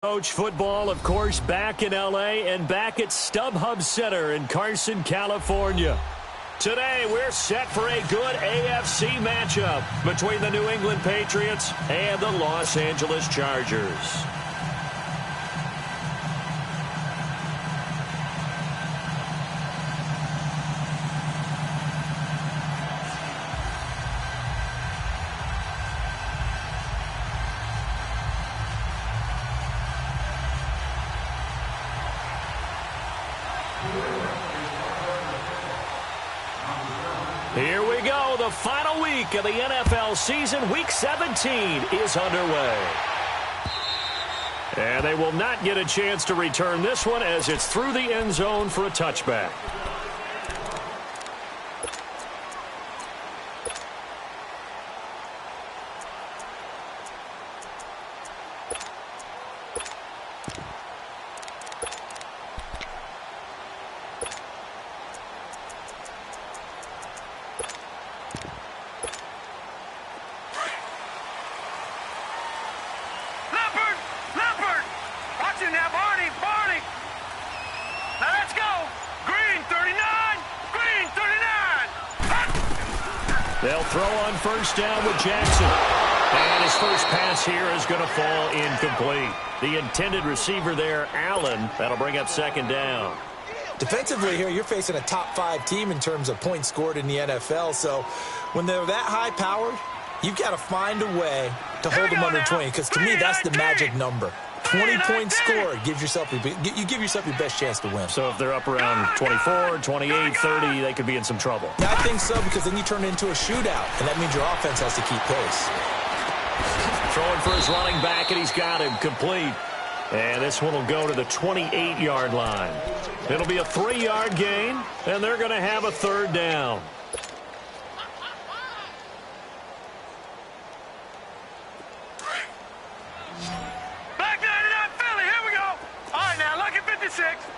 Coach football, of course, back in LA and back at StubHub Center in Carson, California. Today, we're set for a good AFC matchup between the New England Patriots and the Los Angeles Chargers. Here we go. The final week of the NFL season. Week 17 is underway. And they will not get a chance to return this one as it's through the end zone for a touchback. They'll throw on first down with Jackson. And his first pass here is going to fall incomplete. The intended receiver there, Allen, that'll bring up second down. Defensively here, you're facing a top 5 team in terms of points scored in the NFL. So when they're that high-powered, you've got to find a way to hold them under 20. Because to me, that's the magic number. 20 points scored, you give yourself your best chance to win. So if they're up around 24, 28, 30, they could be in some trouble. Yeah, I think so, because then you turn it into a shootout, and that means your offense has to keep pace. Throwing for his running back, and he's got him complete. And this one will go to the 28-yard line. It'll be a 3-yard gain, and they're going to have a third down.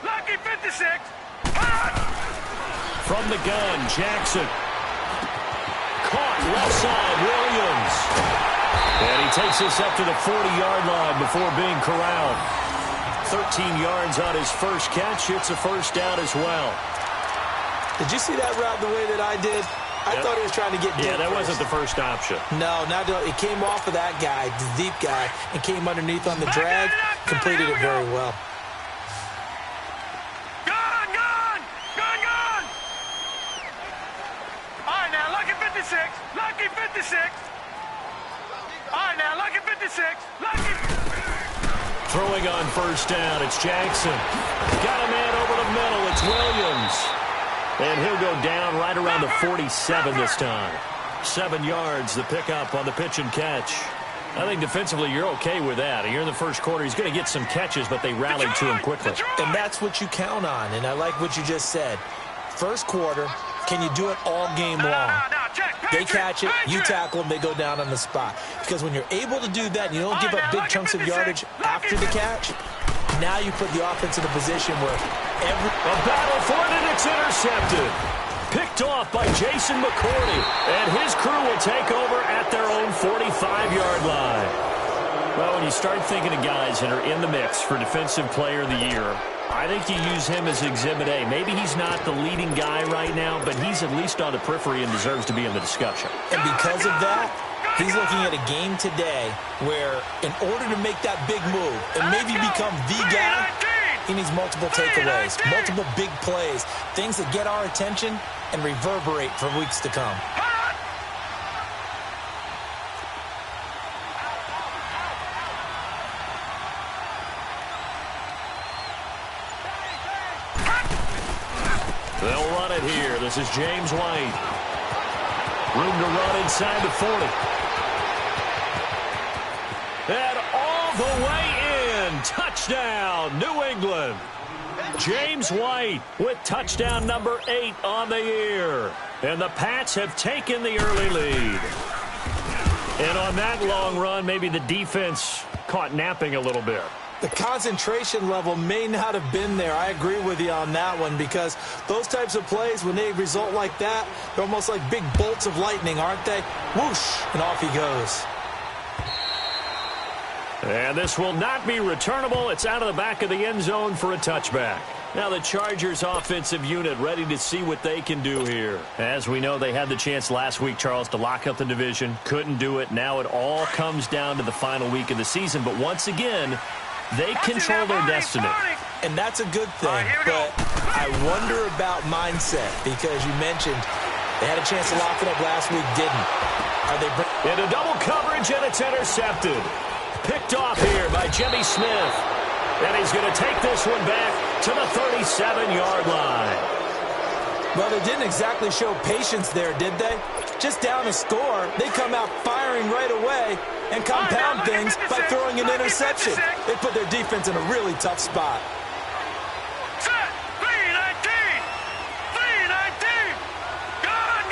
Lucky 56. From the gun, Jackson. Caught left side, Williams. And he takes this up to the 40-yard line before being corralled. 13 yards on his first catch. It's a first down as well. Did you see that route the way that I did? I thought he was trying to get deep. Yeah, that wasn't the first option. No, it came off of that guy, the deep guy, and came underneath on the drag. Completed it very well. Lucky 56. All right, now, lucky 56. Lucky. Throwing on first down, it's Jackson. Got a man over the middle, it's Williams. And he'll go down right around the 47 this time. 7 yards, the pickup on the pitch and catch. I think defensively you're okay with that. Here in the first quarter, he's going to get some catches, but they rallied to him quickly. And that's what you count on, and I like what you just said. First quarter, can you do it all game long? They catch it, you tackle them, they go down on the spot. Because when you're able to do that, and you don't give up big chunks of yardage after the catch, now you put the offense in a position where A battle for it, and it's intercepted. Picked off by Jason McCourty, and his crew will take over at their own 45-yard line. Well, when you start thinking of guys that are in the mix for Defensive Player of the Year, I think you use him as Exhibit A. Maybe he's not the leading guy right now, but he's at least on the periphery and deserves to be in the discussion. And because of that, he's looking at a game today where in order to make that big move and maybe become the guy, he needs multiple takeaways, multiple big plays, things that get our attention and reverberate for weeks to come. They'll run it here. This is James White. Room to run inside the 40. And all the way in. Touchdown, New England. James White with touchdown number 8 on the year. And the Pats have taken the early lead. And on that long run, maybe the defense caught napping a little bit. The concentration level may not have been there. I agree with you on that one, because those types of plays, when they result like that, they're almost like big bolts of lightning, aren't they? Whoosh, and off he goes. And this will not be returnable. It's out of the back of the end zone for a touchback. Now the Chargers offensive unit ready to see what they can do here. As we know, they had the chance last week, Charles, to lock up the division. Couldn't do it. Now it all comes down to the final week of the season. But once again, they control their destiny. And that's a good thing. But I wonder about mindset because you mentioned they had a chance to lock it up last week, didn't. Are they into double coverage, and it's intercepted. Picked off here by Jimmy Smith. And he's going to take this one back to the 37-yard line. Well, they didn't exactly show patience there, did they? Just down a score, they come out firing right away and compound things by throwing an interception. They put their defense in a really tough spot. Set, 3-19. 3-19. Gone.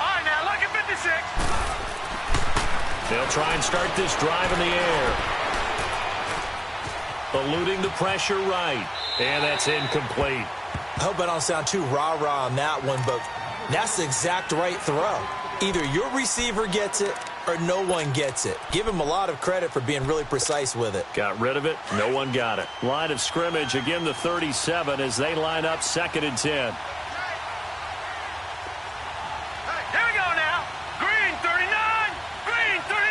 All right, now, look at 56. They'll try and start this drive in the air. Eluding the pressure right. And that's incomplete. I hope I don't sound too rah-rah on that one, but that's the exact right throw. Either your receiver gets it or no one gets it. Give him a lot of credit for being really precise with it. Got rid of it. No one got it. Line of scrimmage, again the 37 as they line up 2nd and 10. Here we go now. Green 39. Green 39.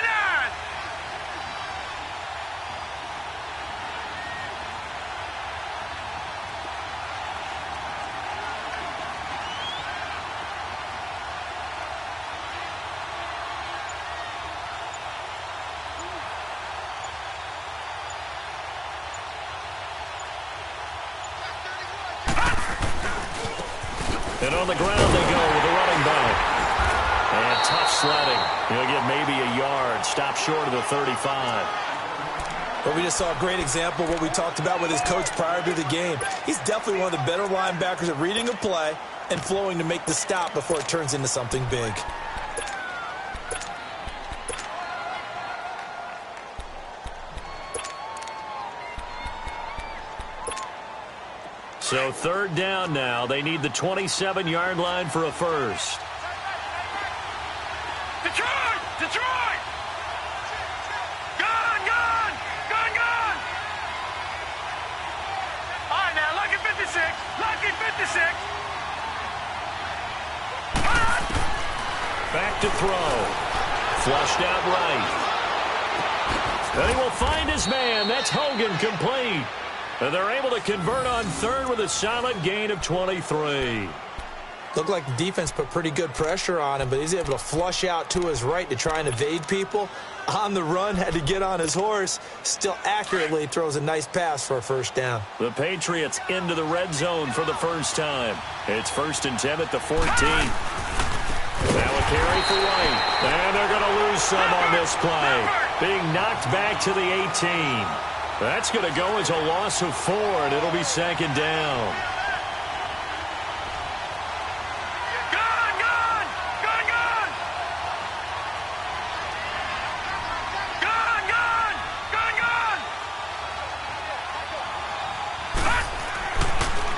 And on the ground they go with a running back. And tough sledding. He'll get maybe a yard. Stop short of the 35. But we just saw a great example of what we talked about with his coach prior to the game. He's definitely one of the better linebackers at reading a play and flowing to make the stop before it turns into something big. So 3rd down now. They need the 27-yard line for a first. Detroit! Detroit! Gone! All right, now, look at 56. Lucky 56. Back to throw. Flushed out right. And he will find his man. That's Hogan, complete. And they're able to convert on 3rd with a solid gain of 23. Looked like the defense put pretty good pressure on him, but he's able to flush out to his right to try and evade people. On the run, had to get on his horse. Still accurately throws a nice pass for a first down. The Patriots into the red zone for the first time. It's 1st and 10 at the 14. Now a carry for White. And they're going to lose some on this play. Being knocked back to the 18. That's going to go as a loss of 4, and it'll be 2nd down.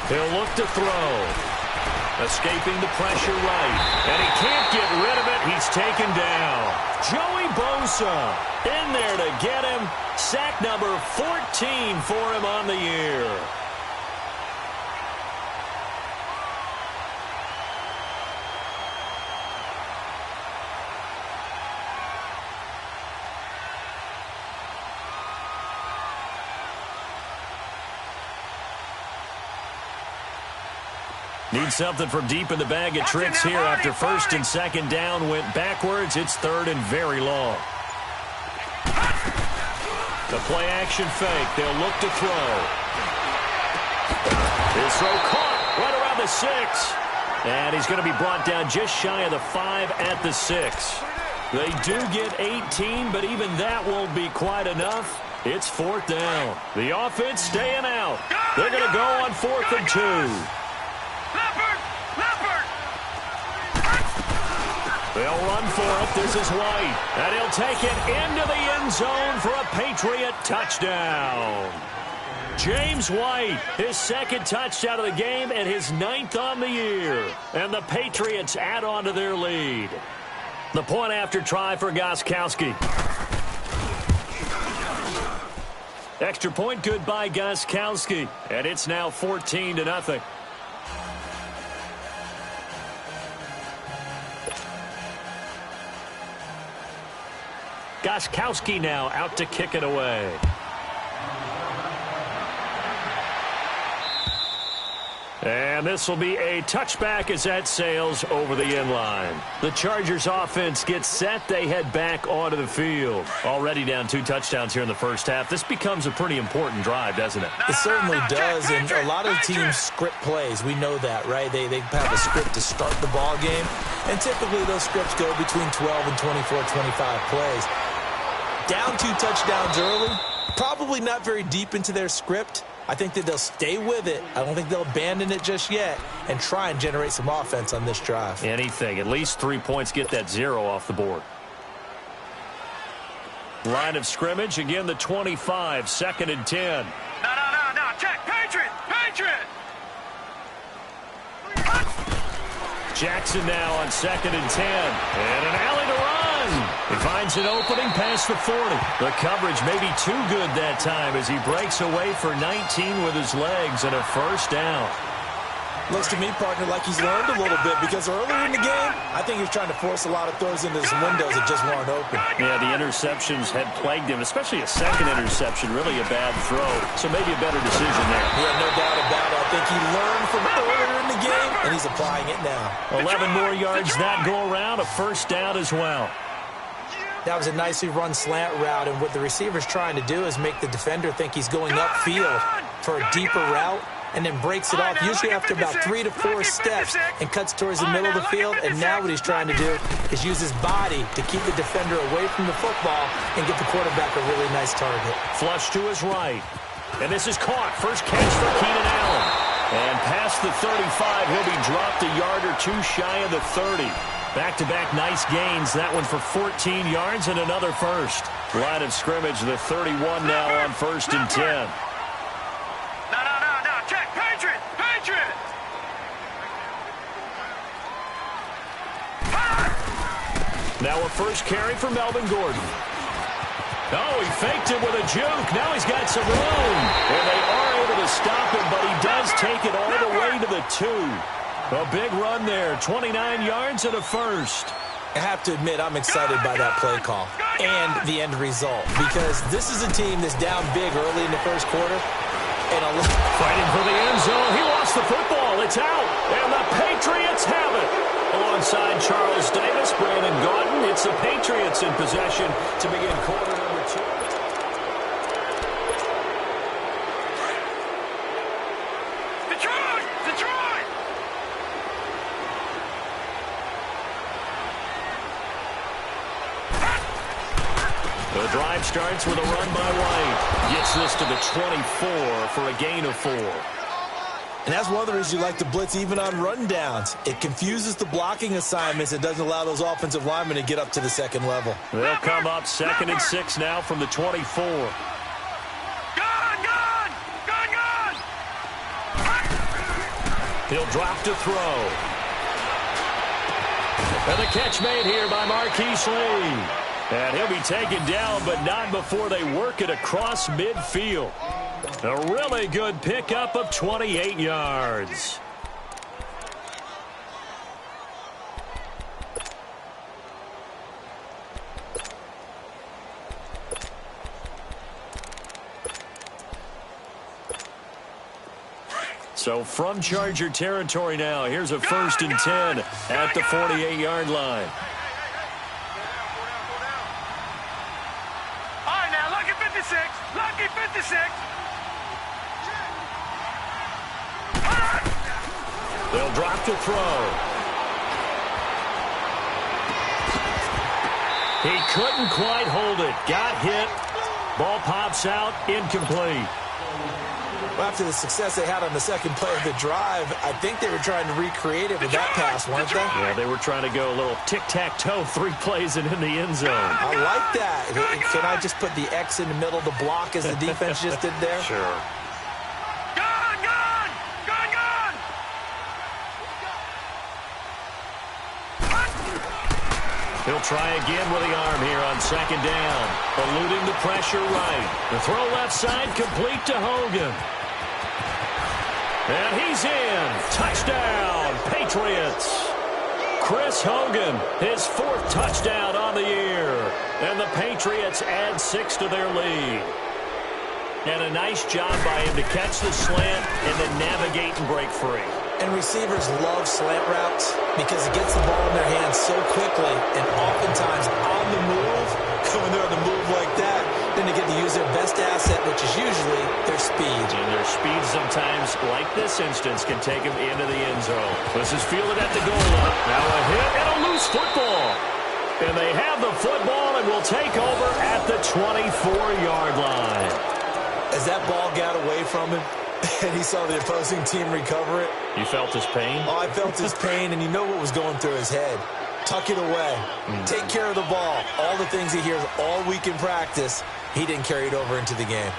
He'll look to throw. Escaping the pressure right. And he can't get rid of it. He's taken down. Joey Bosa in there to get him. Sack number 14 for him on the year. Need something from deep in the bag of tricks here after 1st and 2nd down went backwards. It's 3rd and very long. The play action fake. They'll look to throw. His throw caught right around the 6. And he's going to be brought down just shy of the 5 at the 6. They do get 18, but even that won't be quite enough. It's 4th down. The offense staying out. They're going to go on 4th and 2. They'll run for it. This is White. And he'll take it into the end zone for a Patriot touchdown. James White, his 2nd touchdown of the game and his 9th on the year. And the Patriots add on to their lead. The point after try for Gostkowski. Extra point good by Gostkowski. And it's now 14-0. Gostkowski now out to kick it away. And this will be a touchback as that sails over the end line. The Chargers offense gets set. They head back onto the field. Already down 2 touchdowns here in the first half. This becomes a pretty important drive, doesn't it? It certainly does, and a lot of teams script plays. We know that, right? They have a script to start the ball game, and typically those scripts go between 12 and 24, 25 plays. Down 2 touchdowns early, probably not very deep into their script. I think that they'll stay with it. I don't think they'll abandon it just yet and try and generate some offense on this drive. Anything. At least 3 points, get that 0 off the board. Line of scrimmage, again the 25, 2nd and 10. No. Check. Patriot. Jackson now on 2nd and 10. And an alley to run. He finds an opening past the 40. The coverage may be too good that time as he breaks away for 19 with his legs and a first down. Looks to me, partner, like he's learned a little bit because earlier in the game, I think he was trying to force a lot of throws into some windows that just weren't open. Yeah, the interceptions had plagued him, especially a second interception, really a bad throw. So maybe a better decision there. Yeah, no doubt about it. I think he learned from earlier in the game, and he's applying it now. 11 more yards that go around, a first down as well. That was a nicely run slant route, and what the receiver's trying to do is make the defender think he's going upfield for a deeper route, and then breaks it off, usually after about 3 to 4 steps, and cuts towards the middle of the field. And now what he's trying to do is use his body to keep the defender away from the football and get the quarterback a really nice target. Flush to his right. And this is caught. First catch for Keenan Allen. And past the 35, he'll be dropped a yard or 2 shy of the 30. Back-to-back nice gains. That one for 14 yards and another first. Line of scrimmage, the 31 now on 1st and 10. No. Check. Patriot. Now a first carry for Melvin Gordon. Oh, he faked it with a juke. Now he's got some room. And they are able to stop him, but he does take it all the way to the 2. A big run there, 29 yards and a first. I have to admit, I'm excited by that play call and the end result, because this is a team that's down big early in the first quarter. And fighting for the end zone. He lost the football. It's out. And the Patriots have it. Alongside Charles Davis, Brandon Gaudin, it's the Patriots in possession to begin quarter number 2. Detroit! The drive starts with a run by White. Gets this to the 24 for a gain of 4. And that's one of the reasons you like to blitz even on rundowns. It confuses the blocking assignments and doesn't allow those offensive linemen to get up to the second level. They'll come up 2nd and 6 now from the 24. Gone! He'll drop to throw. And the catch made here by Marquise Lee. And he'll be taken down, but not before they work it across midfield. A really good pickup of 28 yards. So from Charger territory now, here's a 1st and 10 at the 48-yard line. All right, now, lucky 56. Lucky 56. They'll drop to throw. He couldn't quite hold it. Got hit. Ball pops out. Incomplete. Well, after the success they had on the second play of the drive, I think they were trying to recreate it with that pass, weren't they? Yeah, they were trying to go a little tic-tac-toe, 3 plays and in the end zone. I like that. Can I just put the X in the middle to block as the defense just did there? Sure. He'll try again with the arm here on second down. Eluding the pressure right. The throw left side complete to Hogan. And he's in. Touchdown, Patriots. Chris Hogan, his 4th touchdown on the year. And the Patriots add 6 to their lead. And a nice job by him to catch the slant and then navigate and break free. And receivers love slant routes because it gets the ball in their hands so quickly and oftentimes on the move. When they're on the move like that, then they get to use their best asset, which is usually their speed. And their speed sometimes, like this instance, can take them into the end zone. This is fielded at the goal line. Now a hit and a loose football. And they have the football and will take over at the 24-yard line. As that ball got away from him, and he saw the opposing team recover it. You felt his pain? Oh, I felt his pain, and you know what was going through his head. Tuck it away. Take care of the ball. All the things he hears all week in practice, he didn't carry it over into the game.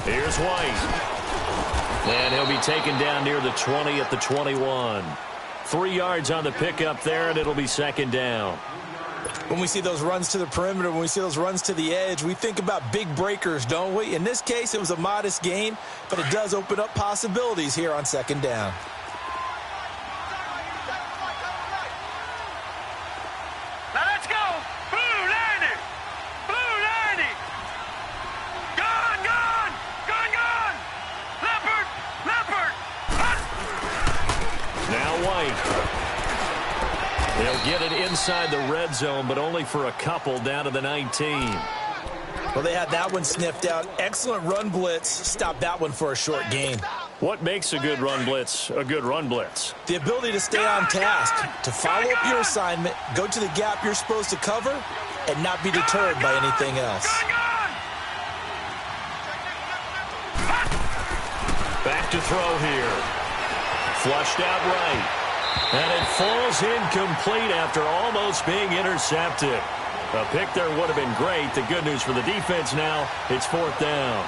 Here's White. And he'll be taken down near the 20 at the 21. 3 yards on the pickup there, and it'll be second down. When we see those runs to the perimeter, when we see those runs to the edge, we think about big breakers, don't we? In this case, it was a modest gain, but it does open up possibilities here on second down. Now let's go. Blue 90. Blue 90. Gone, gone. Gone, gone. Leopard. Leopard. Now White. They'll get it inside the red zone, but only for a couple down to the 19. Well, they had that one sniffed out. Excellent run blitz. Stopped that one for a short gain. What makes a good run blitz a good run blitz? The ability to stay on task, to follow up your assignment, go to the gap you're supposed to cover, and not be deterred by anything else. Back to throw here. Flushed out right. And it falls incomplete after almost being intercepted. A pick there would have been great. The good news for the defense now, it's 4th down.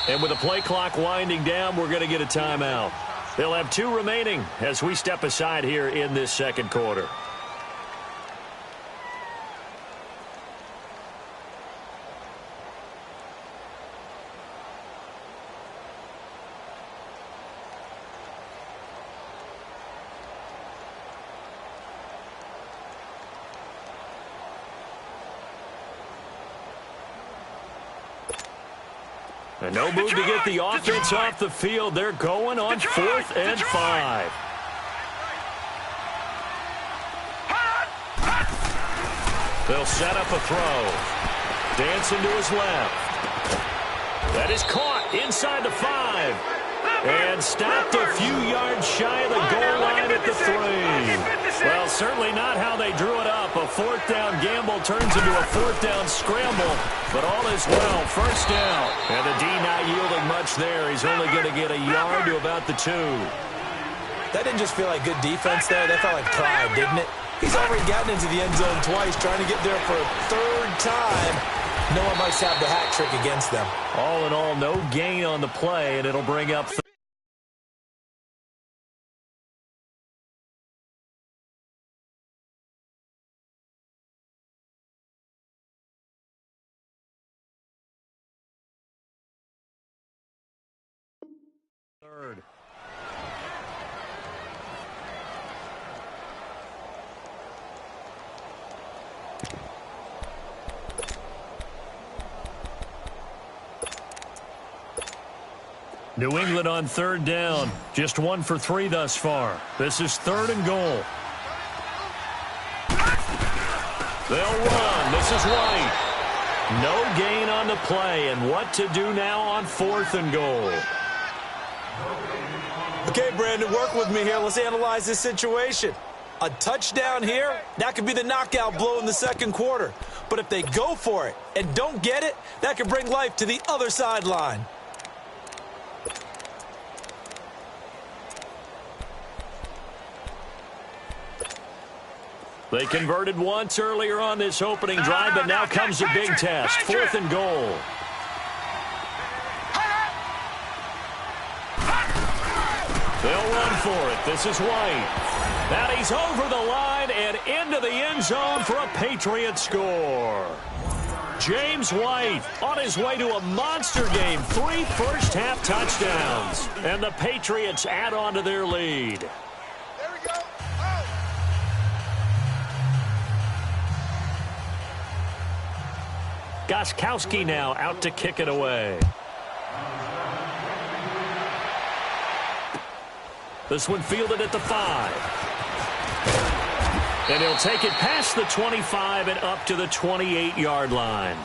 And with the play clock winding down, we're going to get a timeout. They'll have 2 remaining as we step aside here in this second quarter. And no move to get the offense off the field. They're going on 4th and 5. They'll set up a throw. Dancing to his left. That is caught inside the 5. And stopped a few yards shy of the goal line at the 3. Well, certainly not how they drew it up. A 4th down gamble turns into a 4th down scramble. But all is well. First down. And the D not yielding much there. He's only going to get a yard to about the 2. That didn't just feel like good defense there. That felt like pride, didn't it? He's already gotten into the end zone twice, trying to get there for a 3rd time. No one likes to have the hat trick against them. All in all, no gain on the play, and it'll bring up third. New England on 3rd down. Just 1 for 3 thus far. This is 3rd and goal. They'll run. This is White. No gain on the play. And what to do now on 4th and goal? Okay, Brandon, work with me here. Let's analyze this situation. A touchdown here, that could be the knockout blow in the second quarter. But if they go for it and don't get it, that could bring life to the other sideline. They converted once earlier on this opening drive, but now comes a big test. 4th and goal. They'll run for it. This is White. And he's over the line and into the end zone for a Patriot score. James White on his way to a monster game. 3 first-half touchdowns. And the Patriots add on to their lead. There we go. Gostkowski now out to kick it away. This one fielded at the 5. And he'll take it past the 25 and up to the 28-yard line.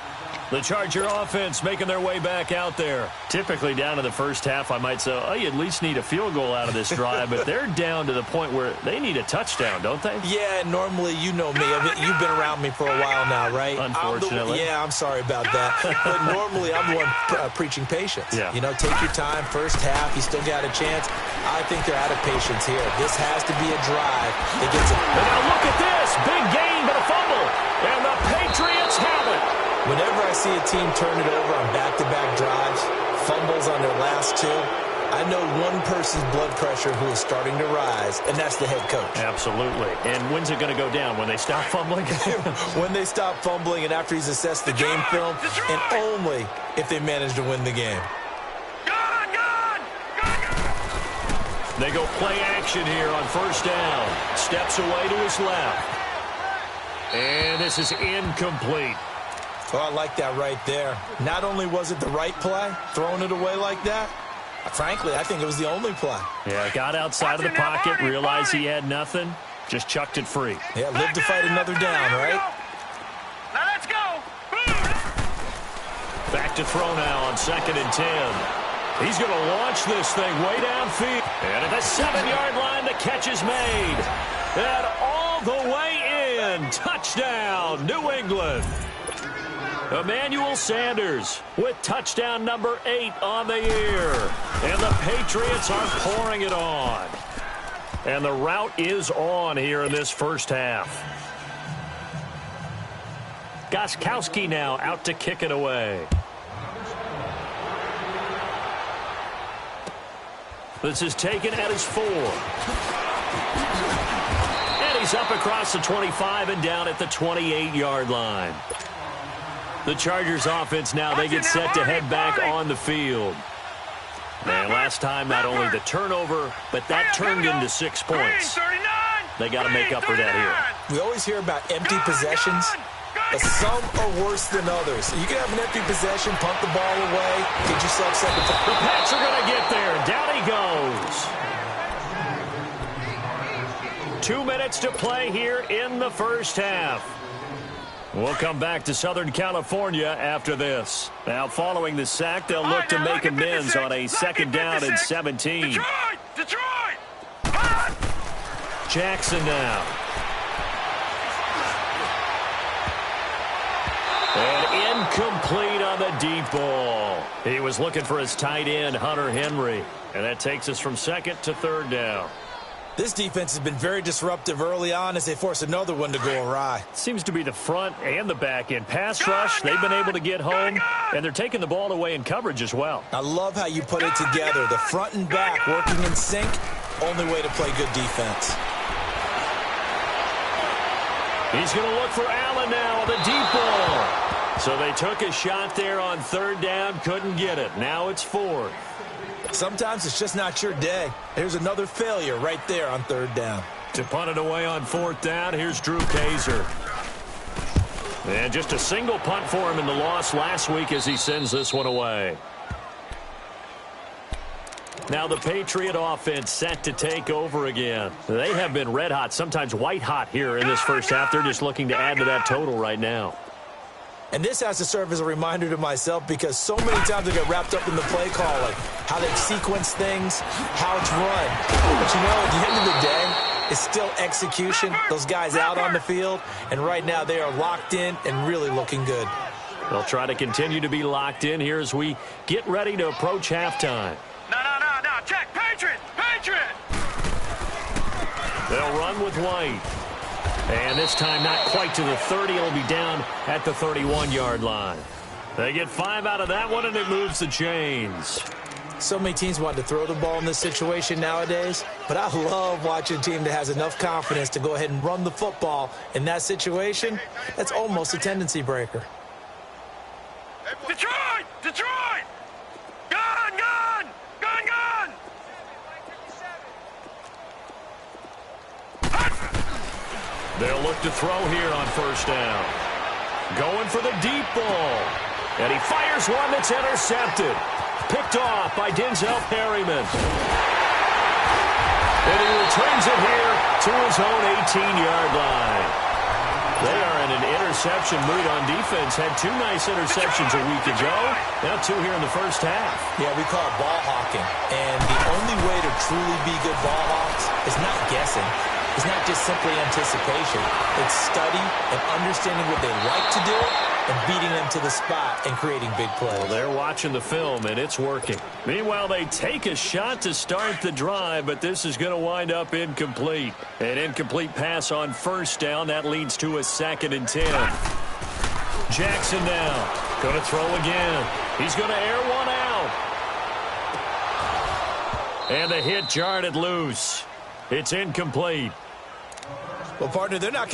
The Charger offense making their way back out there. Typically down to the first half, I might say, oh, you at least need a field goal out of this drive. But they're down to the point where they need a touchdown, don't they? Yeah, normally, you know me. You've been around me for a while now, right? Unfortunately. I'm sorry about that. But normally, I'm the one preaching patience. Yeah. You know, take your time. First half, you still got a chance. I think they're out of patience here. This has to be a drive that gets it. And now look at this. Big gain, but a fumble. And the Patriots have it. Whenever I see a team turn it over on back-to-back drives, fumbles on their last 2, I know one person's blood pressure who is starting to rise, and that's the head coach. Absolutely. And when's it going to go down? When they stop fumbling? When they stop fumbling and after he's assessed the game film, and only if they manage to win the game. They go play action here on first down. Steps away to his left. And this is incomplete. Oh, I like that right there. Not only was it the right play, throwing it away like that, frankly, I think it was the only play. Yeah, got outside of the pocket, realized he had nothing, just chucked it free. Yeah, live to fight another down, right? Now let's go. Back to throw now on 2nd and 10. He's going to launch this thing way downfield. And at the 7-yard line, the catch is made. And all the way in. Touchdown, New England. Emmanuel Sanders with touchdown number 8 on the year. And the Patriots are pouring it on. And the route is on here in this first half. Gostkowski now out to kick it away. This is taken at his 4. And he's up across the 25 and down at the 28-yard line. The Chargers offense now, they get set to head back on the field. And last time, not only the turnover, but that turned into 6 points. They got to make up for that here. We always hear about empty possessions, but some are worse than others. You can have an empty possession, punt the ball away, get yourself second. The Pats are going to get there. Down he goes. 2 minutes to play here in the first half. We'll come back to Southern California after this. Now, following the sack, they'll look to make amends on a 2nd down and 17. Detroit! Jackson now. And incomplete on the deep ball. He was looking for his tight end, Hunter Henry. And that takes us from 2nd to 3rd down. This defense has been very disruptive early on as they force another one to go awry. Seems to be the front and the back end. Pass rush, they've been able to get home, and they're taking the ball away in coverage as well. I love how you put it together. The front and back working in sync, only way to play good defense. He's going to look for Allen now on the deep ball. So they took a shot there on 3rd down, couldn't get it. Now it's 4th. Sometimes it's just not your day. Here's another failure right there on 3rd down. To punt it away on 4th down, here's Drew Kaiser. And just a single punt for him in the loss last week as he sends this one away. Now the Patriot offense set to take over again. They have been red hot, sometimes white hot here in this first half. They're just looking to add to that total right now. And this has to serve as a reminder to myself because so many times I get wrapped up in the play calling, how they sequence things, how it's run. But you know, at the end of the day, it's still execution. Those guys out on the field, and right now they are locked in and really looking good. They'll try to continue to be locked in here as we get ready to approach halftime. No. Check. Patriot. They'll run with White. And this time not quite to the 30. It'll be down at the 31-yard line. They get 5 out of that one, and it moves the chains. So many teams want to throw the ball in this situation nowadays, but I love watching a team that has enough confidence to go ahead and run the football in that situation. That's almost a tendency breaker. Detroit! Gun! They'll look to throw here on first down. Going for the deep ball. And he fires one that's intercepted. Picked off by Denzel Perryman. And he returns it here to his own 18-yard line. They are in an interception mood on defense. Had 2 nice interceptions a week ago. Now 2 here in the first half. Yeah, we call it ball hawking. And the only way to truly be good ball hawks is not guessing. It's not just simply anticipation. It's study and understanding what they like to do and beating them to the spot and creating big plays. Well, they're watching the film, and it's working. Meanwhile, they take a shot to start the drive, but this is going to wind up incomplete. An incomplete pass on first down. That leads to a 2nd and 10. Jackson now. Going to throw again. He's going to air one out. And the hit jarred it loose. It's incomplete. Well, partner, they're not...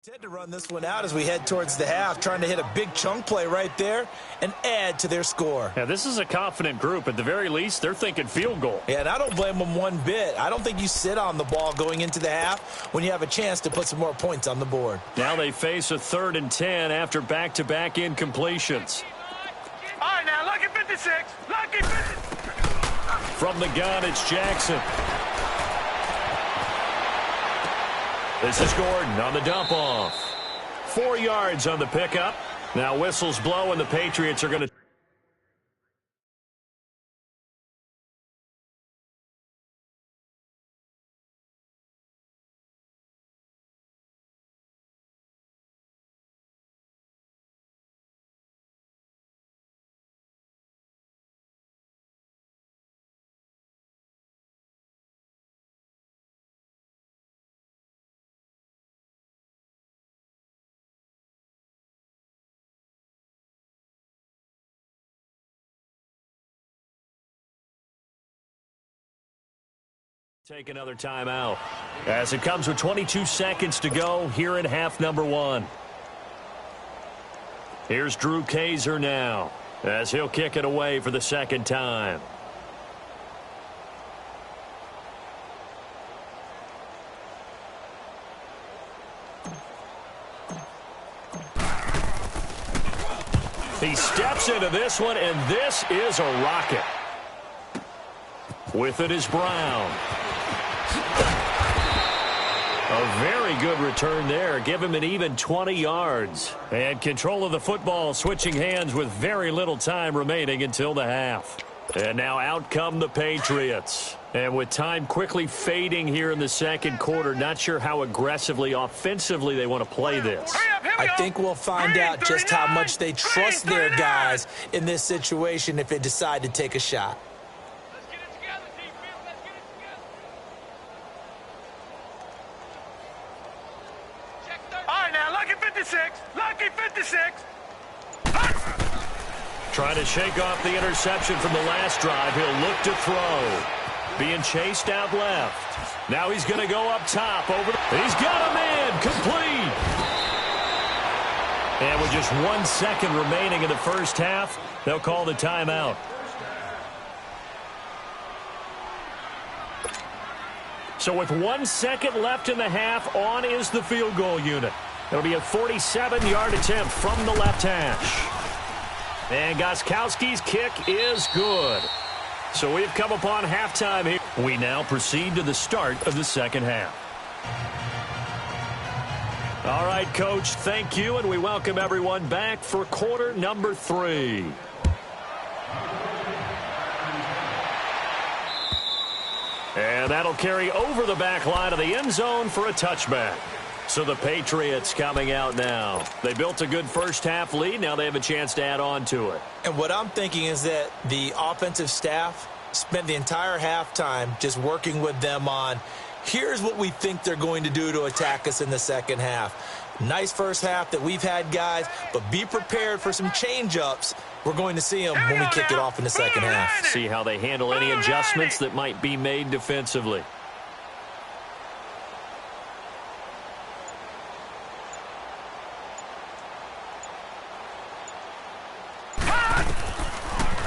Intend to run this one out as we head towards the half, trying to hit a big chunk play right there and add to their score. Yeah, this is a confident group. At the very least, they're thinking field goal. Yeah, and I don't blame them one bit. I don't think you sit on the ball going into the half when you have a chance to put some more points on the board. Now they face a 3rd and 10 after back-to-back incompletions. All right, now, lucky 56. Lucky 50. From the gun, it's Jackson. This is Gordon on the dump-off. 4 yards on the pickup. Now whistles blow, and the Patriots are going to... Take another timeout as it comes with 22 seconds to go here in half number 1. Here's Drew Kaiser now as he'll kick it away for the 2nd time. He steps into this one, and this is a rocket. With it is Brown. A very good return there. Give him an even 20 yards. And control of the football switching hands with very little time remaining until the half. And now out come the Patriots. And with time quickly fading here in the 2nd quarter, not sure how aggressively, offensively they want to play this. I think we'll find out just how much they trust their guys in this situation if they decide to take a shot. Lucky 56. Trying to shake off the interception from the last drive. He'll look to throw. being chased out left. Now he's going to go up top. He's got a man. Complete. And with just 1 second remaining in the first half, they'll call the timeout. So with 1 second left in the half, on is the field goal unit. It'll be a 47-yard attempt from the left hash. And Gostkowski's kick is good. So we've come upon halftime here. We now proceed to the start of the second half. All right, Coach, thank you, and we welcome everyone back for quarter number 3. And that'll carry over the back line of the end zone for a touchback. So the Patriots coming out now. They built a good first-half lead. Now they have a chance to add on to it. And what I'm thinking is that the offensive staff spent the entire halftime just working with them on, here's what we think they're going to do to attack us in the second half. Nice first half that we've had, guys, but be prepared for some change-ups. We're going to see them when we kick it off in the second half. See how they handle any adjustments that might be made defensively.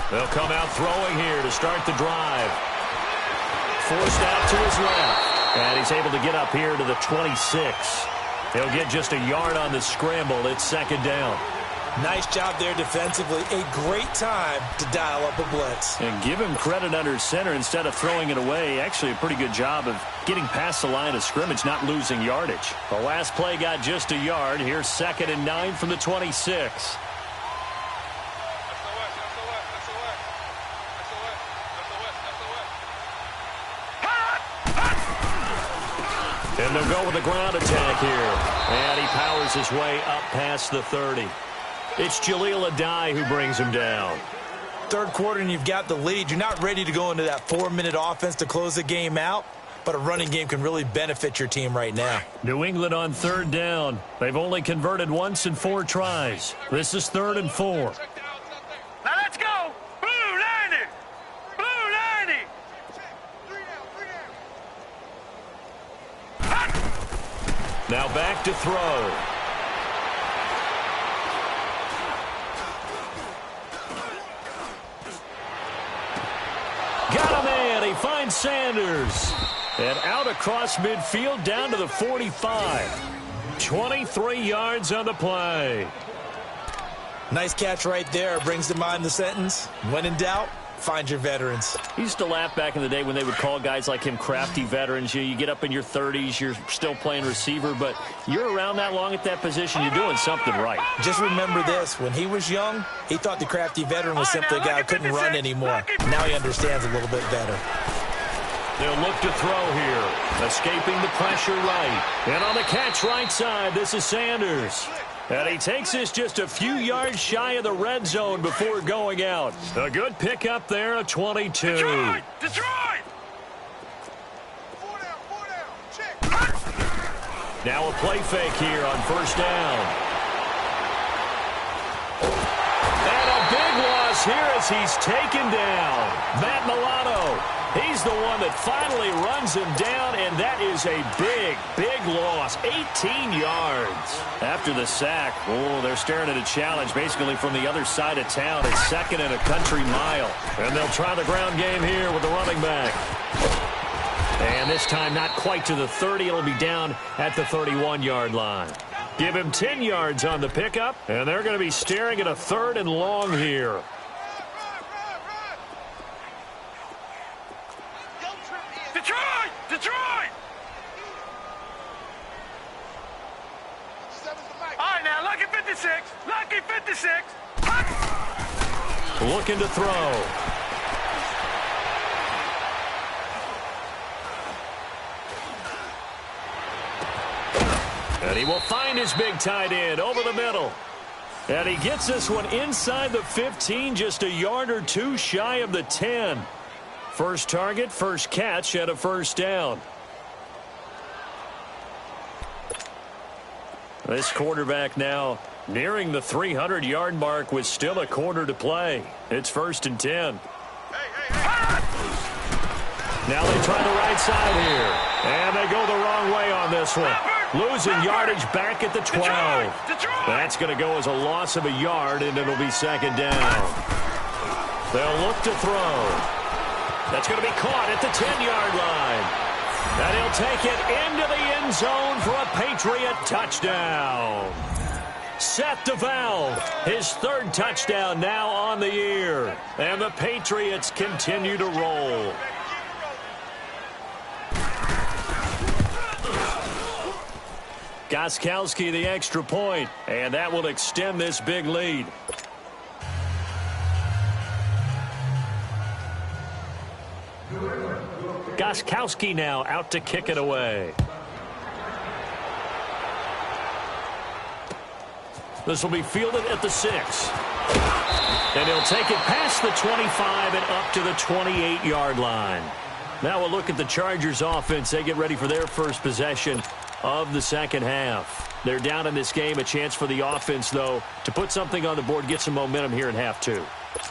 They'll come out throwing here to start the drive. Forced out to his left. And he's able to get up here to the 26. He'll get just a yard on the scramble. It's second down. Nice job there defensively. A great time to dial up a blitz. And give him credit under center instead of throwing it away. Actually, a pretty good job of getting past the line of scrimmage, not losing yardage. The last play got just a yard. Here's 2nd and 9 from the 26. And they'll go with a ground attack here. And he powers his way up past the 30. It's Jaleel Adai who brings him down. Third quarter and you've got the lead. You're not ready to go into that 4-minute offense to close the game out, but a running game can really benefit your team right now. New England on 3rd down. They've only converted once in 4 tries. This is 3rd and 4. Now let's go. Blue 90. Blue 90. Now back to throw. Got a man. He finds Sanders. And out across midfield down to the 45. 23 yards on the play. Nice catch right there. Brings to mind the sentence, when in doubt, find your veterans. He used to laugh back in the day when they would call guys like him crafty veterans. You get up in your 30s, you're still playing receiver, but you're around that long at that position, you're doing something right. Just remember this, when he was young, he thought the crafty veteran was simply a guy who couldn't run anymore. Now he understands a little bit better. They'll look to throw here, escaping the pressure right. And on the catch right side, this is Sanders. And he takes this just a few yards shy of the red zone before going out. A good pickup there, a 22. Detroit! Detroit! Now a play fake here on 1st down. And a big loss here as he's taken down. Matt Milano. He's the one that finally runs him down, and that is a big, big loss. 18 yards. After the sack, they're staring at a challenge basically from the other side of town. It's 2nd and a country mile. And they'll try the ground game here with the running back. And this time not quite to the 30. It'll be down at the 31-yard line. Give him 10 yards on the pickup, and they're going to be staring at a 3rd and long here. Detroit! Detroit! All right, now, lucky 56. Lucky 56. Looking to throw. And he will find his big tight end over the middle. And he gets this one inside the 15, just a yard or 2 shy of the 10. First target, first catch, and a 1st down. This quarterback now nearing the 300-yard mark with still a quarter to play. It's 1st and 10. Now they try the right side here. And they go the wrong way on this one. Losing yardage back at the 12. That's going to go as a loss of a yard, and it'll be second down. They'll look to throw. That's going to be caught at the 10-yard line. And he'll take it into the end zone for a Patriot touchdown. Seth DeValve, his third touchdown now on the year. And the Patriots continue to roll. Gostkowski the extra point, and that will extend this big lead. Gostkowski now out to kick it away. This will be fielded at the 6. And he'll take it past the 25 and up to the 28-yard line. Now we'll look at the Chargers offense. They get ready for their first possession of the second half. They're down in this game. A chance for the offense, though, to put something on the board, get some momentum here in half 2.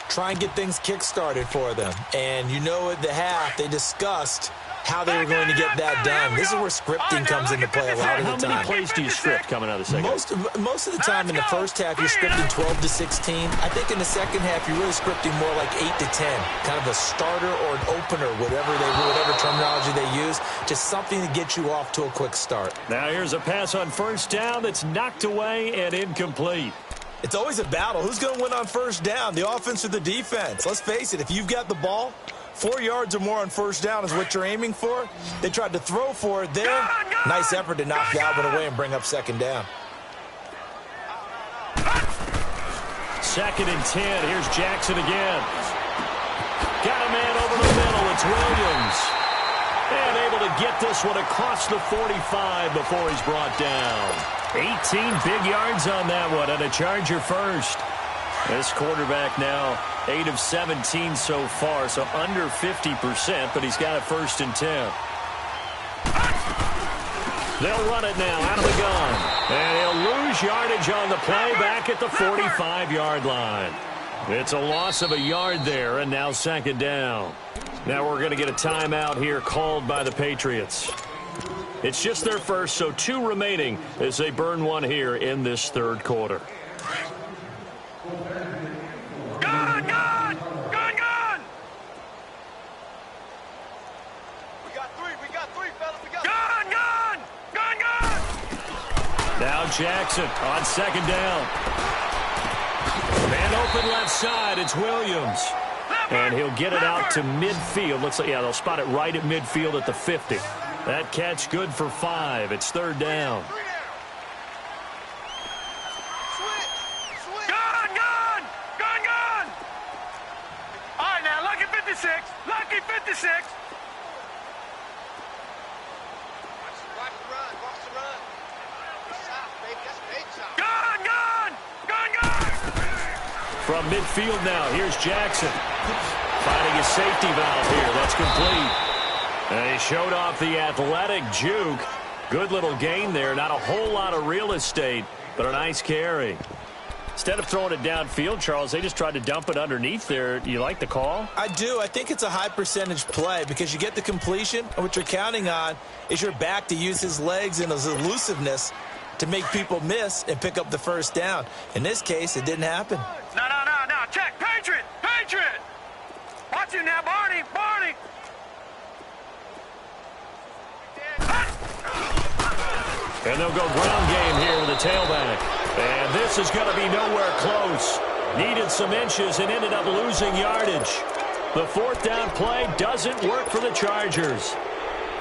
Try and get things kick-started for them. And you know at the half, they discussed how they were going to get that done. This is where scripting comes into play a lot of the time. How many plays do you script coming out of the second half? Most of the time in the first half, you're scripting 12 to 16. I think in the second half, you're really scripting more like 8 to 10. Kind of a starter or an opener, whatever terminology they use. Just something to get you off to a quick start. Now here's a pass on first down that's knocked away and incomplete. It's always a battle. Who's going to win on first down, the offense or the defense? Let's face it, if you've got the ball, 4 yards or more on first down is what you're aiming for. They tried to throw for it there. Nice effort to knock Galvin away and bring up second down. Second and 10. Here's Jackson again. Got a man over the middle. It's Williams. And able to get this one across the 45 before he's brought down. 18 big yards on that one, and a Charger first. This quarterback now 8 of 17 so far, so under 50%, but he's got a first and 10. They'll run it now out of the gun. And he'll lose yardage on the play back at the 45-yard line. It's a loss of a yard there, and now second down. Now we're going to get a timeout here called by the Patriots. It's just their first, so 2 remaining as they burn one here in this third quarter. Gun! Gun, fellas. We got gun! Now Jackson on second down. Man open left side. It's Williams. And he'll get it out to midfield. Looks like, yeah, they'll spot it right at midfield at the 50. That catch good for 5. It's third down. Gun! All right, now, lucky 56. Lucky 56. Watch the run. Gun! From midfield now, here's Jackson. Finding a safety valve here. That's complete. And he showed off the athletic juke. Good little gain there. Not a whole lot of real estate, but a nice carry. Instead of throwing it downfield, Charles, they just tried to dump it underneath there. Do you like the call? I do. I think it's a high percentage play because you get the completion, and what you're counting on is your back to use his legs and his elusiveness to make people miss and pick up the first down. In this case, it didn't happen. No. Check. Patriot. Watch him now, Barney. And they'll go ground game here with a tailback. And this is going to be nowhere close. Needed some inches and ended up losing yardage. The fourth down play doesn't work for the Chargers.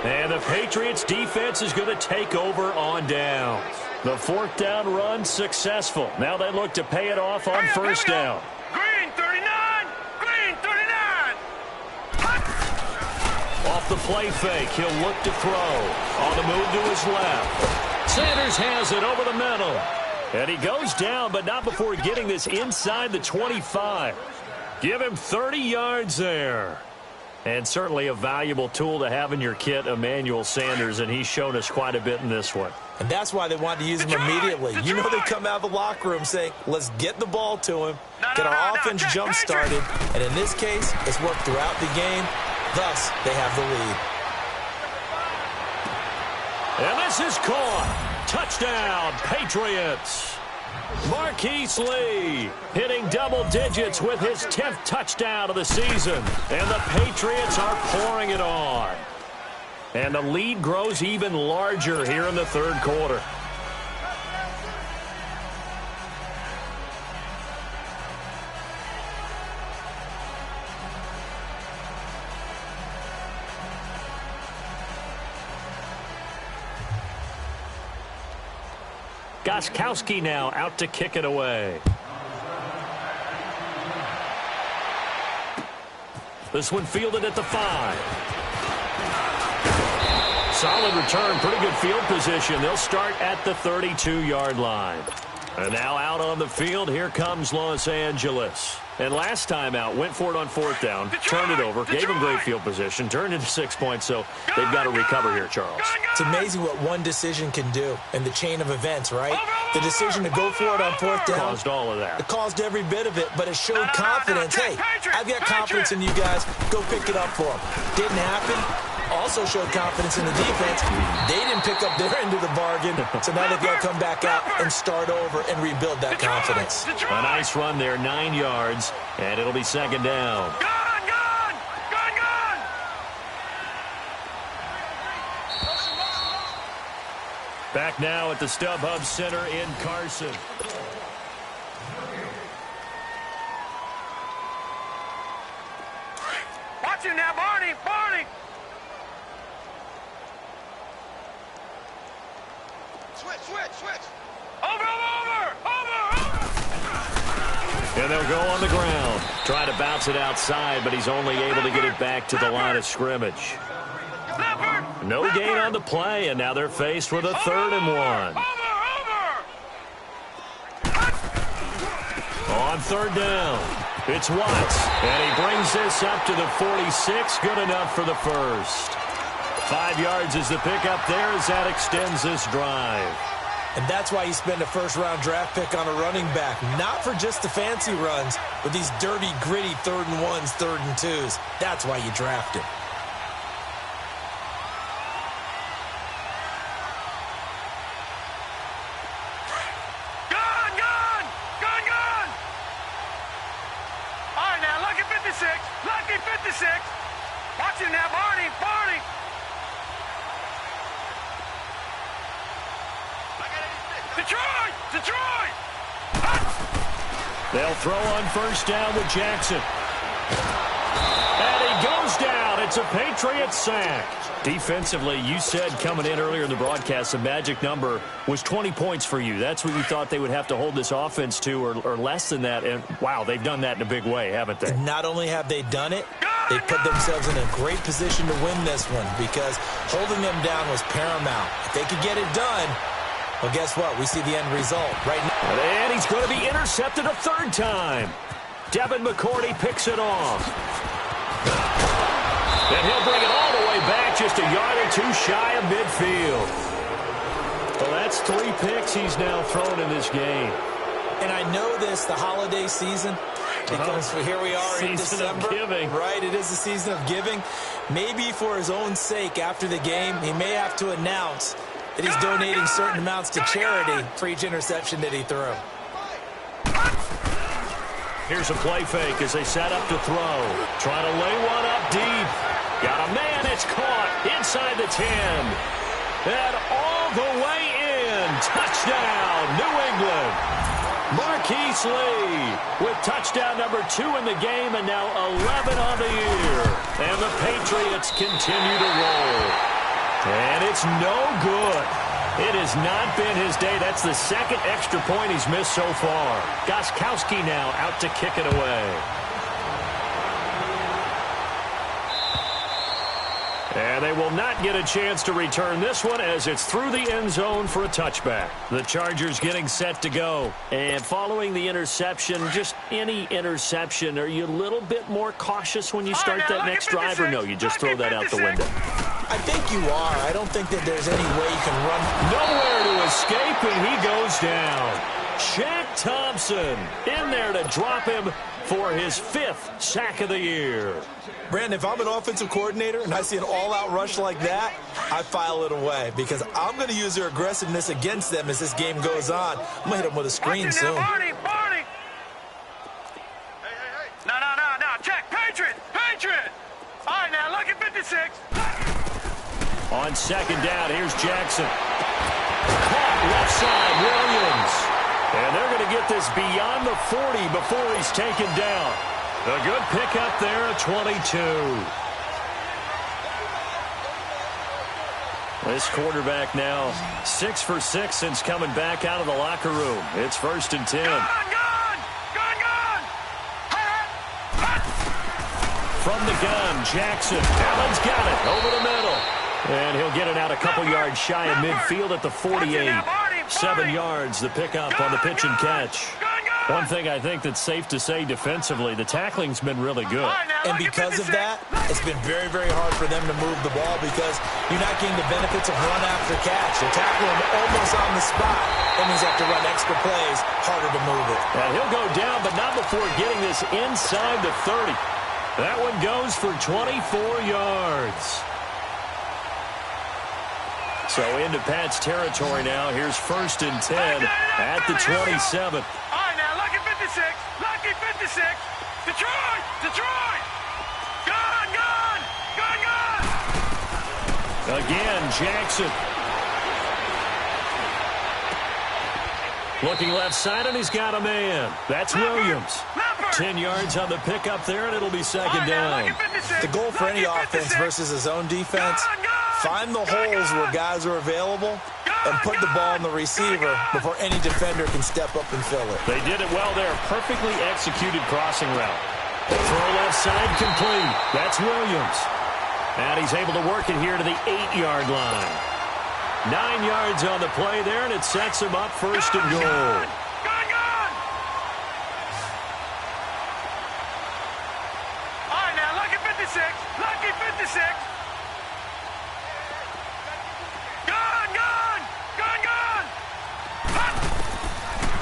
And the Patriots defense is going to take over on down. The fourth down run successful. Now they look to pay it off on first down. Green 39. Off the play fake, he'll look to throw. On the move to his left. Sanders has it over the middle. And he goes down, but not before getting this inside the 25. Give him 30 yards there. And certainly a valuable tool to have in your kit, Emmanuel Sanders, and he's shown us quite a bit in this one. And that's why they wanted to use him immediately. You know they come out of the locker room saying, let's get the ball to him, get our offense jump-started. And in this case, it's worked throughout the game. Thus, they have the lead. And this is caught. Touchdown, Patriots. Marquise Lee hitting double digits with his 10th touchdown of the season. And the Patriots are pouring it on. And the lead grows even larger here in the third quarter. Gostkowski now out to kick it away. This one fielded at the 5. Solid return, pretty good field position. They'll start at the 32-yard line. And now out on the field, here comes Los Angeles. And last time out, went for it on 4th down, turned it over, gave him great field position, turned into 6 points, so they've got to recover here, Charles. It's amazing what one decision can do in the chain of events, right? The decision to go for it on 4th down. Caused all of that. It caused every bit of it, but it showed confidence. Hey, I've got confidence in you guys. Go pick it up for them. Didn't happen. Also showed confidence in the defense. They didn't pick up their end of the bargain, so now they've got to come back out and start over and rebuild that confidence. A nice run there, 9 yards, and it'll be 2nd down. Back now at the StubHub Center in Carson. Watch him now, Barney! Barney! Switch! Over! And they'll go on the ground. Try to bounce it outside, but he's only able to get it back to the line of scrimmage. No gain on the play, and now they're faced with a 3rd and 1. On 3rd down, it's Watts, and he brings this up to the 46. Good enough for the first. 5 yards is the pickup there as that extends this drive. And that's why you spend a first-round draft pick on a running back. Not for just the fancy runs, but these dirty, gritty 3rd and 1s, 3rd and 2s. That's why you draft him. Gun! All right, now, lucky 56. Watch him now, Barney! Detroit! They'll throw on 1st down with Jackson. And he goes down. It's a Patriots sack. Defensively, you said coming in earlier in the broadcast, the magic number was 20 points for you. That's what you thought they would have to hold this offense to, or less than that. And, wow, they've done that in a big way, haven't they? Not only have they done it, they put themselves in a great position to win this one because holding them down was paramount. If they could get it done, well, guess what? We see the end result right now. And he's going to be intercepted a 3rd time. Devin McCourty picks it off. And he'll bring it all the way back, just a yard or 2 shy of midfield. Well, that's 3 picks he's now thrown in this game. And I know this, the holiday season, because here we are in December. Season of giving. Right, it is the season of giving. Maybe for his own sake after the game, he may have to announce that he's donating certain amounts to charity for each interception that he threw. Here's a play fake as they set up to throw. Trying to lay one up deep. Got a man, it's caught inside the 10. And all the way in. Touchdown, New England. Marquise Lee with touchdown number 2 in the game and now 11 on the year. And the Patriots continue to roll. And it's no good. It has not been his day. That's the 2nd extra point he's missed so far. Gostkowski now out to kick it away. And they will not get a chance to return this one as it's through the end zone for a touchback. The Chargers getting set to go. And following the interception, just any interception, are you a little bit more cautious when you start that next drive, or no, you just throw that out the window? I think you are. I don't think that there's any way you can run. Nowhere to escape, and he goes down. Shaq Thompson in there to drop him for his 5th sack of the year. Brandon, if I'm an offensive coordinator and I see an all-out rush like that, I file it away because I'm going to use their aggressiveness against them as this game goes on. I'm going to hit them with a screen soon. Barney! No. Check. Patriot! All right, now, look at 56. On second down, here's Jackson. Caught left side, Williams. And they're going to get this beyond the 40 before he's taken down. A good pickup there at 22. This quarterback now 6 for 6 since coming back out of the locker room. It's 1st and 10. Gone! From the gun, Jackson. Allen's got it over the middle. And he'll get it out a couple yards shy of midfield at the 48. 7 yards, the pickup on the pitch and catch. One thing I think that's safe to say defensively, the tackling's been really good. And because of that, it's been very, very hard for them to move the ball because you're not getting the benefits of run after catch. They're tackling almost on the spot. That means they have to run extra plays, harder to move it. And he'll go down, but not before getting this inside the 30. That one goes for 24 yards. So into Pat's territory now. Here's 1st and 10 at the 27. All right, now, lucky 56. Detroit! Gone! Again, Jackson. Looking left side, and he's got a man. That's Williams. 10 yards on the pickup there, and it'll be 2nd down. The goal for any offense versus his own defense, find the holes where guys are available and put the ball in the receiver before any defender can step up and fill it. They did it well there. Perfectly executed crossing route. Throw left side complete. That's Williams. And he's able to work it here to the 8-yard line. 9 yards on the play there, and it sets him up 1st and goal. Gone! All right, now, lucky 56. Gone!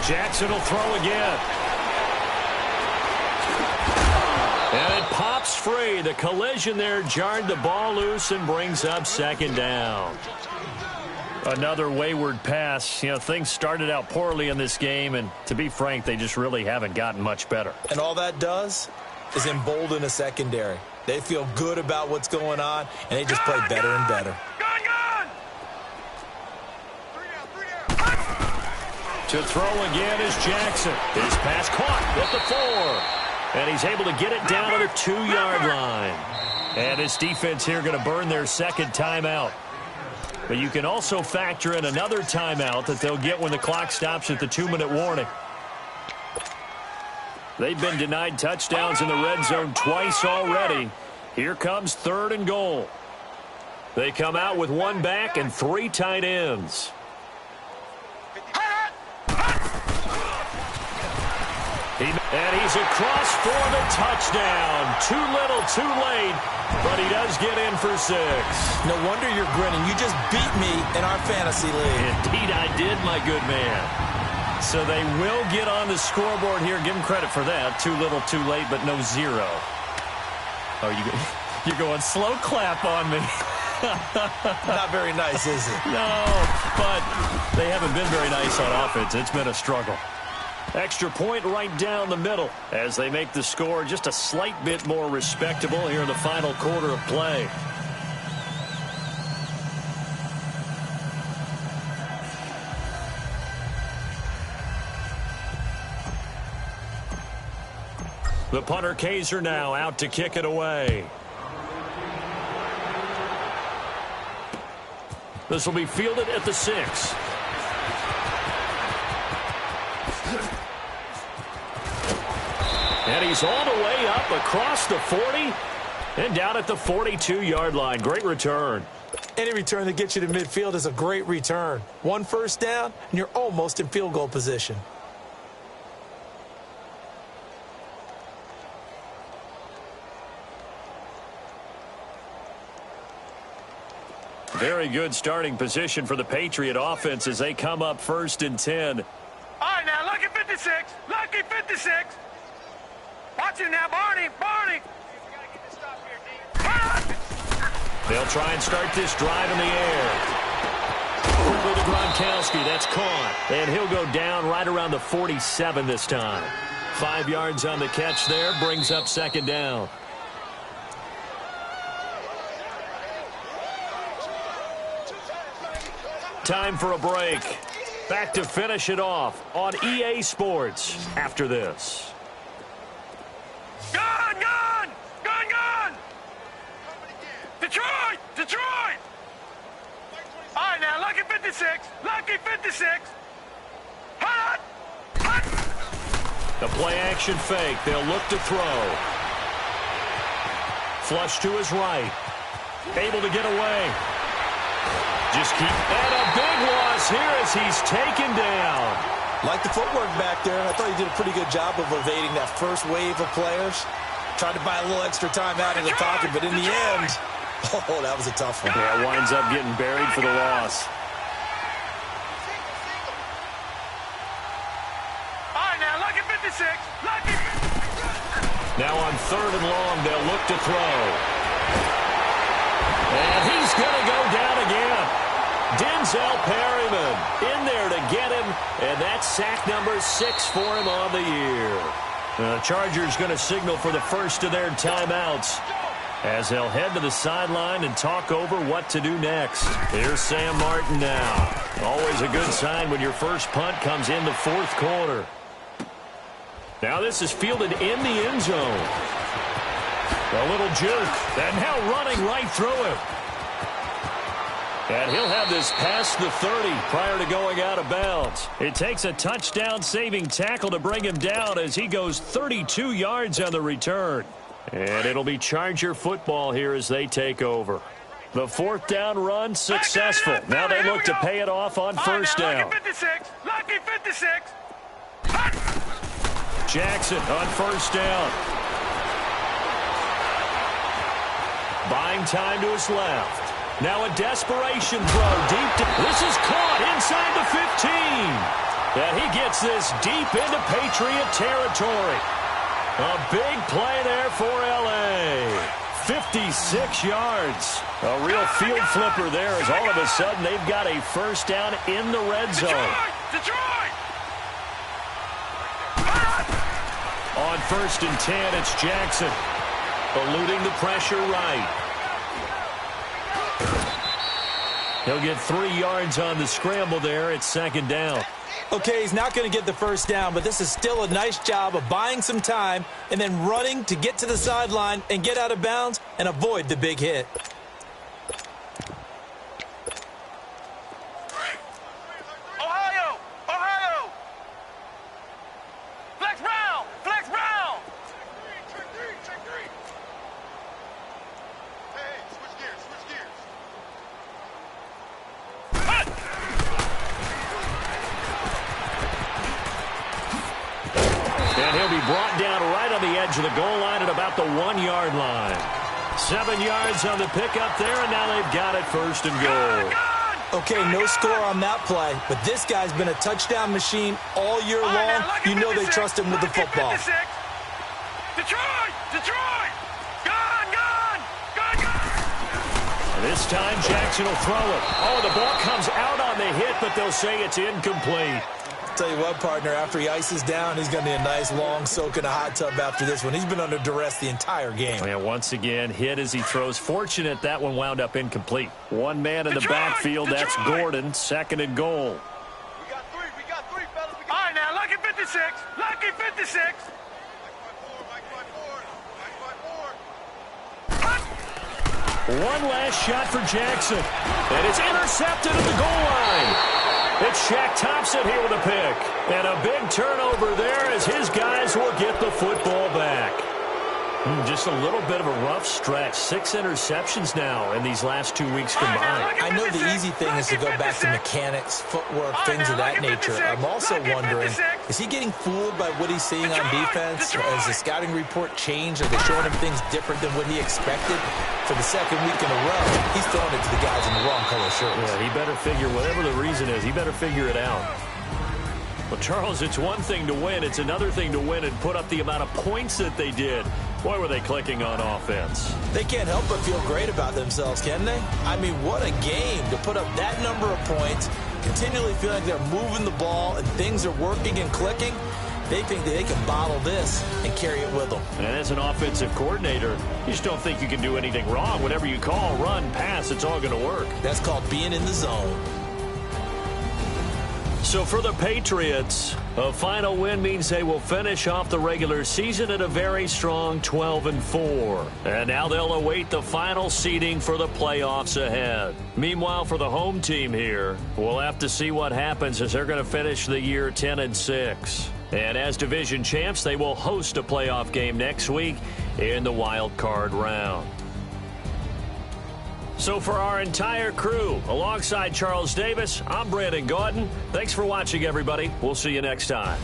Jackson will throw again. And it pops free. The collision there jarred the ball loose and brings up 2nd down. Another wayward pass. You know, things started out poorly in this game, and to be frank, they just really haven't gotten much better. And all that does is embolden a secondary. They feel good about what's going on, and they just play better and better. Gone! To throw again is Jackson. His pass caught at the 4. And he's able to get it down to the 2-yard line. And his defense here going to burn their 2nd timeout. But you can also factor in another timeout that they'll get when the clock stops at the 2-minute warning. They've been denied touchdowns in the red zone twice already. Here comes 3rd and goal. They come out with 1 back and 3 tight ends. And he's across for the touchdown. Too little, too late, but he does get in for 6. No wonder you're grinning. You just beat me in our fantasy league. Indeed I did, my good man. So they will get on the scoreboard here. Give them credit for that. Too little, too late, but no 0. Oh, you're going slow clap on me. Not very nice, is it? No, but they haven't been very nice on offense. It's been a struggle. Extra point right down the middle as they make the score just a slight bit more respectable here in the final quarter of play. The punter Kaiser now out to kick it away. This will be fielded at the 6. And he's all the way up across the 40 and down at the 42-yard line. Great return. Any return that gets you to midfield is a great return. 1 first down, and you're almost in field goal position. Very good starting position for the Patriot offense as they come up 1st and 10. All right, now, lucky 56. Lucky 56. Watch it now, Barney. They'll try and start this drive in the air. Quickly to Gronkowski. That's caught. And he'll go down right around the 47 this time. 5 yards on the catch there. Brings up second down. Time for a break. Back to finish it off on EA Sports after this. Gun, gun! Gun, gun! Detroit! Detroit! All right, now, lucky 56. Lucky 56. Hot! Hot! The play-action fake. They'll look to throw. Flush to his right. Able to get away. Just keep... And a big loss here as he's taken down. Like the footwork back there. I thought he did a pretty good job of evading that first wave of players. Tried to buy a little extra time out of the pocket, but in the end... Oh, that was a tough one. Yeah, winds up getting buried for the loss. All right, now, lucky 56. Lucky... Now on 3rd and long, they'll look to throw. And he's going to go down again. Denzel Perryman in there to get him, and that's sack number 6 for him on the year. The Chargers going to signal for the first of their timeouts as they'll head to the sideline and talk over what to do next. Here's Sam Martin now. Always a good sign when your first punt comes in the 4th quarter. Now this is fielded in the end zone. A little juke, and now running right through him. And he'll have this past the 30 prior to going out of bounds. It takes a touchdown-saving tackle to bring him down as he goes 32 yards on the return. And it'll be Charger football here as they take over. The 4th down run successful. Now they look to pay it off on first down. Lucky 56. Lucky 56. Jackson on first down. Buying time to his left. Now a desperation throw deep. This is caught inside the 15. And he gets this deep into Patriot territory. A big play there for L.A. 56 yards. A real field flipper there as all of a sudden they've got a first down in the red zone. Detroit! On 1st and 10, it's Jackson. Eluding the pressure right. He'll get 3 yards on the scramble there at second down. Okay, he's not going to get the first down, but this is still a nice job of buying some time and then running to get to the sideline and get out of bounds and avoid the big hit. Ohio! Ohio! Flex Brown! Flex Brown! Check three! Hey, switch gears! And he'll be brought down right on the edge of the goal line at about the 1-yard line. 7 yards on the pickup there, and now they've got it 1st and goal. Okay, no score on that play, but this guy's been a touchdown machine all year long. You know they trust him with the football. Detroit! Gun! This time Jackson will throw it. Oh, the ball comes out on the hit, but they'll say it's incomplete. Tell you what, partner, after he ices down, he's going to need a nice long soak in a hot tub after this one. He's been under duress the entire game. And once again, hit as he throws. Fortunate that one wound up incomplete. One man in the backfield. That's Gordon. 2nd and goal. We got three, fellas. All right, now, lucky 56. Lucky 56. One last shot for Jackson. And it's intercepted at the goal line. It's Shaq Thompson here with a pick. And a big turnover there as his guys will get the football back. Just a little bit of a rough stretch. 6 interceptions now in these last 2 weeks combined. I know the easy thing is to go back to mechanics, footwork, things of that nature. I'm also wondering, is he getting fooled by what he's seeing on defense? Has the scouting report changed? Are they showing him things different than what he expected? For the 2nd week in a row, he's throwing it to the guys in the wrong color shirts. Yeah, he better figure, whatever the reason is, he better figure it out. Well, Charles, it's one thing to win. It's another thing to win and put up the amount of points that they did. Boy, were they clicking on offense. They can't help but feel great about themselves, can they? I mean, what a game to put up that number of points, continually feel like they're moving the ball and things are working and clicking. They think that they can bottle this and carry it with them. And as an offensive coordinator, you just don't think you can do anything wrong. Whatever you call, run, pass, it's all going to work. That's called being in the zone. So for the Patriots, a final win means they will finish off the regular season at a very strong 12-4. And now they'll await the final seeding for the playoffs ahead. Meanwhile, for the home team here, we'll have to see what happens as they're going to finish the year 10-6. And as division champs, they will host a playoff game next week in the wild card round. So for our entire crew, alongside Charles Davis, I'm Brandon Gaudin. Thanks for watching, everybody. We'll see you next time.